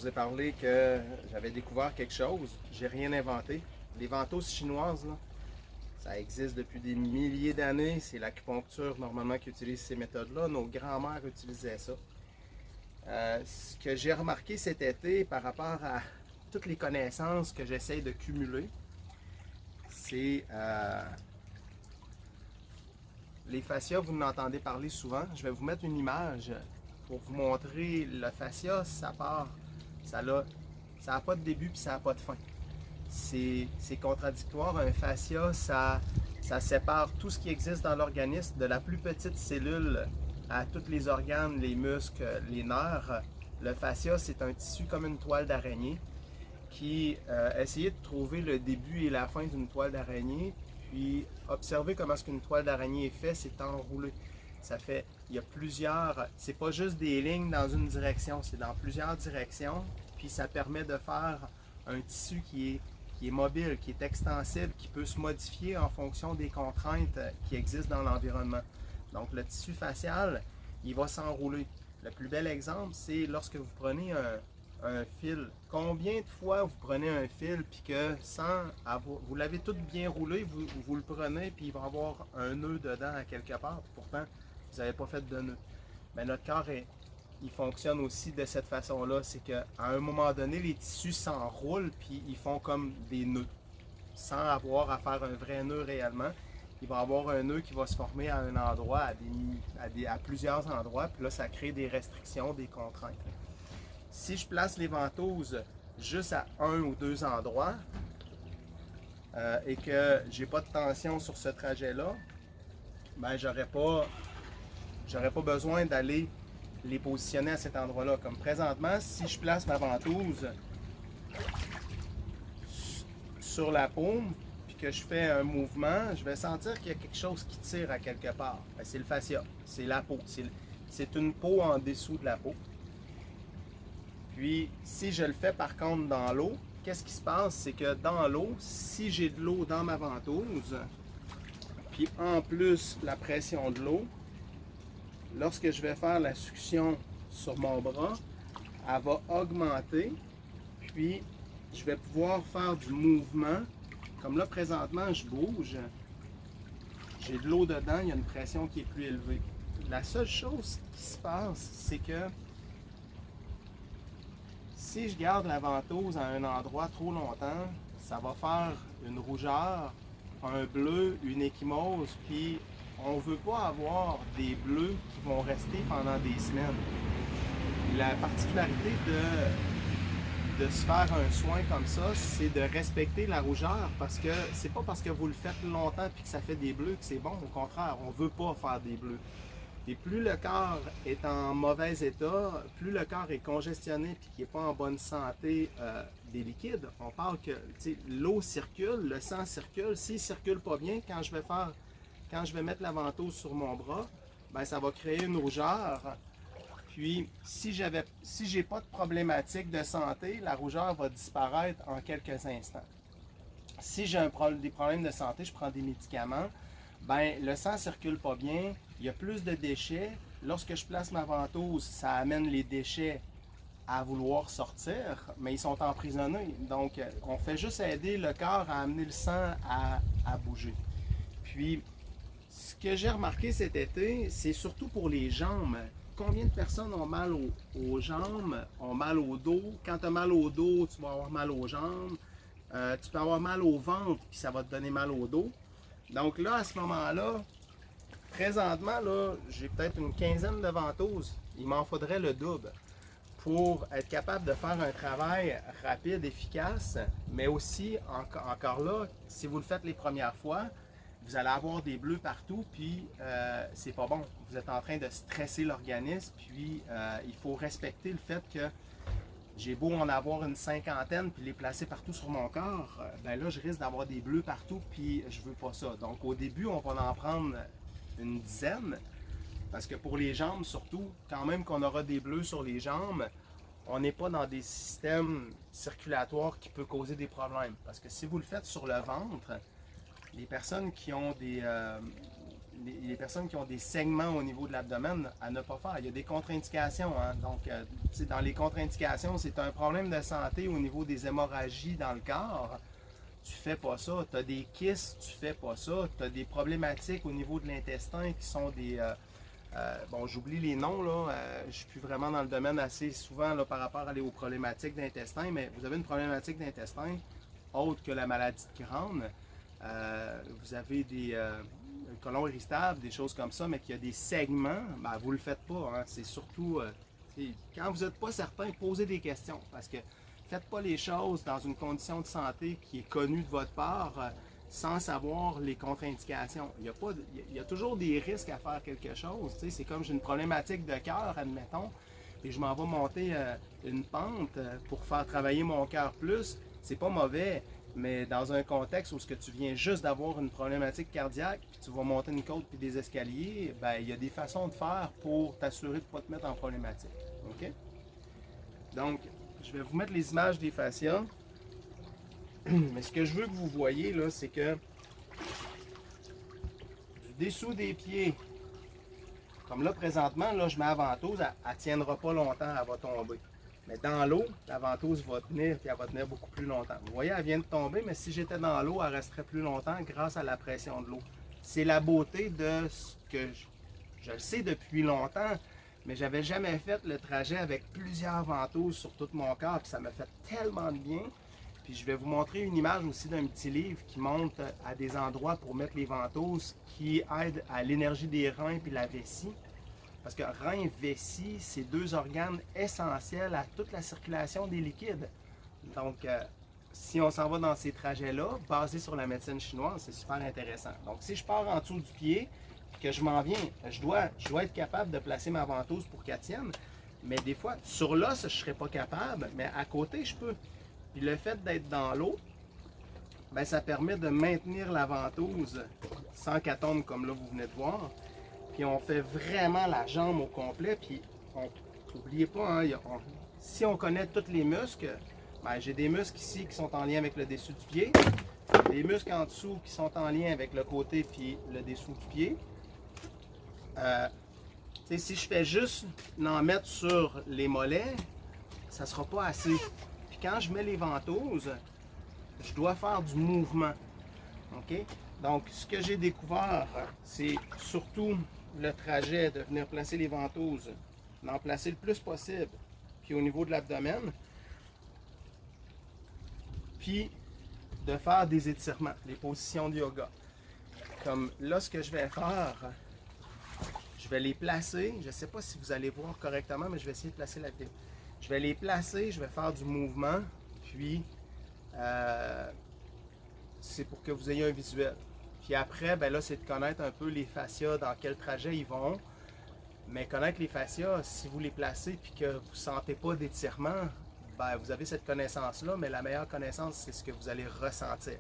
ai parlé que j'avais découvert quelque chose. J'ai rien inventé. Les ventouses chinoises, là, ça existe depuis des milliers d'années. C'est l'acupuncture normalement qui utilise ces méthodes-là. Nos grands-mères utilisaient ça. Ce que j'ai remarqué cet été par rapport à toutes les connaissances que j'essaie de cumuler, c'est les fascias, vous en entendez parler souvent. Je vais vous mettre une image pour vous montrer le fascia, ça n'a pas de début puis ça n'a pas de fin. C'est contradictoire. Un fascia, ça sépare tout ce qui existe dans l'organisme, de la plus petite cellule à tous les organes, les muscles, les nerfs. Le fascia, c'est un tissu comme une toile d'araignée qui essayait de trouver le début et la fin d'une toile d'araignée, puis observer comment est-ce qu'une toile d'araignée est faite, c'est enroulé. Il y a plusieurs, c'est pas juste des lignes dans une direction, c'est dans plusieurs directions, puis ça permet de faire un tissu qui est mobile, qui est extensible, qui peut se modifier en fonction des contraintes qui existent dans l'environnement. Donc le tissu facial, il va s'enrouler. Le plus bel exemple, c'est lorsque vous prenez un fil. Combien de fois vous prenez un fil puis que vous l'avez tout bien roulé, vous le prenez puis il va y avoir un nœud dedans à quelque part. Pourtant, vous n'avez pas fait de nœud. Mais notre corps, il fonctionne aussi de cette façon-là. C'est qu'à un moment donné, les tissus s'enroulent puis ils font comme des nœuds. Sans avoir à faire un vrai nœud réellement. Il va y avoir un nœud qui va se former à un endroit, à plusieurs endroits. Puis là, ça crée des restrictions, des contraintes. Si je place les ventouses juste à un ou deux endroits et que j'ai pas de tension sur ce trajet-là, ben j'aurais pas besoin d'aller les positionner à cet endroit-là. Comme présentement, si je place ma ventouse sur la paume puis que je fais un mouvement, je vais sentir qu'il y a quelque chose qui tire à quelque part. Ben, c'est le fascia, c'est la peau, c'est une peau en dessous de la peau. Puis, si je le fais par contre dans l'eau, qu'est-ce qui se passe? C'est que dans l'eau, si j'ai de l'eau dans ma ventouse, puis en plus la pression de l'eau, lorsque je vais faire la succion sur mon bras, elle va augmenter, puis je vais pouvoir faire du mouvement. Comme là, présentement, je bouge, j'ai de l'eau dedans, il y a une pression qui est plus élevée. La seule chose qui se passe, c'est que si je garde la ventouse à un endroit trop longtemps, ça va faire une rougeur, un bleu, une ecchymose, puis on ne veut pas avoir des bleus qui vont rester pendant des semaines. La particularité de se faire un soin comme ça, c'est de respecter la rougeur, parce que c'est pas parce que vous le faites longtemps et que ça fait des bleus que c'est bon. Au contraire, on ne veut pas faire des bleus. Et plus le corps est en mauvais état, plus le corps est congestionné et qu'il n'est pas en bonne santé des liquides, on parle que l'eau circule, le sang circule. S'il ne circule pas bien, quand je vais mettre la ventouse sur mon bras, ben, ça va créer une rougeur. Puis, si j'ai pas de problématique de santé, la rougeur va disparaître en quelques instants. Si j'ai des problèmes de santé, je prends des médicaments, ben, le sang ne circule pas bien, il y a plus de déchets. Lorsque je place ma ventouse, ça amène les déchets à vouloir sortir, mais ils sont emprisonnés. Donc, on fait juste aider le corps à amener le sang à bouger. Puis, ce que j'ai remarqué cet été, c'est surtout pour les jambes. Combien de personnes ont mal aux jambes, ont mal au dos? Quand tu as mal au dos, tu vas avoir mal aux jambes. Tu peux avoir mal au ventre, puis ça va te donner mal au dos. Donc là, à ce moment-là, présentement, là, j'ai peut-être une quinzaine de ventouses. Il m'en faudrait le double pour être capable de faire un travail rapide, efficace, mais aussi, encore là, si vous le faites les premières fois, vous allez avoir des bleus partout, puis c'est pas bon. Vous êtes en train de stresser l'organisme, puis il faut respecter le fait que j'ai beau en avoir une cinquantaine, puis les placer partout sur mon corps, ben là, je risque d'avoir des bleus partout, puis je veux pas ça. Donc au début, on va en prendre une dizaine, parce que pour les jambes surtout, quand même qu'on aura des bleus sur les jambes, on n'est pas dans des systèmes circulatoires qui peuvent causer des problèmes. Parce que si vous le faites sur le ventre, les personnes qui ont les personnes qui ont des segments au niveau de l'abdomen à ne pas faire. Il y a des contre-indications. Hein? Donc, dans les contre-indications, c'est un problème de santé au niveau des hémorragies dans le corps. Tu fais pas ça. Tu as des kystes, tu fais pas ça. Tu as des problématiques au niveau de l'intestin qui sont des... bon, j'oublie les noms, là. Je suis plus vraiment dans le domaine assez souvent là, par rapport aux problématiques d'intestin, mais vous avez une problématique d'intestin autre que la maladie de Crohn. Vous avez des colons irritables, des choses comme ça, mais qu'il y a des segments, ben, vous ne le faites pas. Hein. C'est surtout, quand vous n'êtes pas certain, posez des questions. Parce que faites pas les choses dans une condition de santé qui est connue de votre part sans savoir les contre-indications. Il y a toujours des risques à faire quelque chose. C'est comme j'ai une problématique de cœur, admettons, et je m'en vais monter une pente pour faire travailler mon cœur plus. C'est pas mauvais. Mais dans un contexte où ce que tu viens juste d'avoir une problématique cardiaque, puis tu vas monter une côte puis des escaliers, ben il y a des façons de faire pour t'assurer de ne pas te mettre en problématique. OK? Donc, je vais vous mettre les images des fascias. Mais ce que je veux que vous voyez, là, c'est que du dessous des pieds, comme là présentement, là, je mets la ventouse, elle ne tiendra pas longtemps, elle va tomber. Mais dans l'eau, la ventouse va tenir et elle va tenir beaucoup plus longtemps. Vous voyez, elle vient de tomber, mais si j'étais dans l'eau, elle resterait plus longtemps grâce à la pression de l'eau. C'est la beauté de ce que je le sais depuis longtemps, mais j'avais jamais fait le trajet avec plusieurs ventouses sur tout mon corps, puis ça m'a fait tellement de bien. Puis je vais vous montrer une image aussi d'un petit livre qui montre à des endroits pour mettre les ventouses qui aident à l'énergie des reins puis la vessie. Parce que rein et vessie, c'est deux organes essentiels à toute la circulation des liquides. Donc, si on s'en va dans ces trajets-là, basés sur la médecine chinoise, c'est super intéressant. Donc, si je pars en dessous du pied, et que je m'en viens, je dois être capable de placer ma ventouse pour qu'elle tienne. Mais des fois, sur l'os, je ne serais pas capable, mais à côté, je peux. Puis le fait d'être dans l'eau, ben, ça permet de maintenir la ventouse sans qu'elle tombe comme là, vous venez de voir. Puis on fait vraiment la jambe au complet. Puis n'oubliez pas, hein, si on connaît tous les muscles, ben, j'ai des muscles ici qui sont en lien avec le dessous du pied, des muscles en dessous qui sont en lien avec le côté puis le dessous du pied. Si je fais juste en mettre sur les mollets, ça ne sera pas assez. Puis quand je mets les ventouses, je dois faire du mouvement. OK? Donc, ce que j'ai découvert, c'est surtout le trajet de venir placer les ventouses, d'en placer le plus possible, puis au niveau de l'abdomen, puis de faire des étirements, des positions de yoga. Comme là, ce que je vais faire, je vais les placer, je ne sais pas si vous allez voir correctement, mais je vais essayer de placer la vidéo. Je vais les placer, je vais faire du mouvement, puis c'est pour que vous ayez un visuel. Puis après, ben là, c'est de connaître un peu les fascias, dans quel trajet ils vont. Mais connaître les fascias, si vous les placez puis que vous ne sentez pas d'étirement, ben vous avez cette connaissance-là, mais la meilleure connaissance, c'est ce que vous allez ressentir.